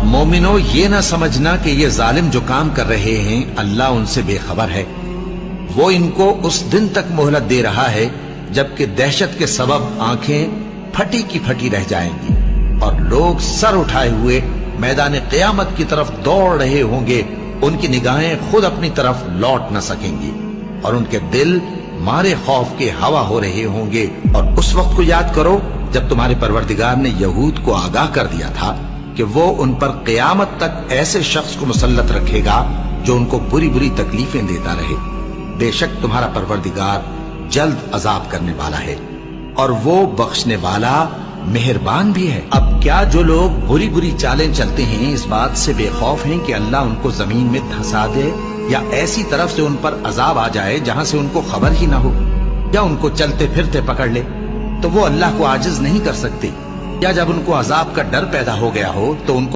مومنو یہ نہ سمجھنا کہ یہ ظالم جو کام کر رہے ہیں اللہ ان سے بے خبر ہے، وہ ان کو اس دن تک مہلت دے رہا ہے جبکہ دہشت کے سبب آنکھیں پھٹی کی پھٹی رہ جائیں گی اور لوگ سر اٹھائے ہوئے میدان قیامت کی طرف دوڑ رہے ہوں گے، ان کی نگاہیں خود اپنی طرف لوٹ نہ سکیں گی اور ان کے دل مارے خوف کے ہوا ہو رہے ہوں گے۔ اور اس وقت کو یاد کرو جب تمہارے پروردگار نے یہود کو آگاہ کر دیا تھا کہ وہ ان پر قیامت تک ایسے شخص کو مسلط رکھے گا جو ان کو بری بری تکلیفیں دیتا رہے۔ بے شک تمہارا پروردگار جلد عذاب کرنے والا ہے اور وہ بخشنے والا مہربان بھی ہے۔ اب کیا جو لوگ بری بری چالیں چلتے ہیں اس بات سے بے خوف ہیں کہ اللہ ان کو زمین میں دھسا دے یا ایسی طرف سے ان پر عذاب آ جائے جہاں سے ان کو خبر ہی نہ ہو، یا ان کو چلتے پھرتے پکڑ لے تو وہ اللہ کو عاجز نہیں کر سکتے، یا جب ان کو عذاب کا ڈر پیدا ہو گیا ہو تو ان کو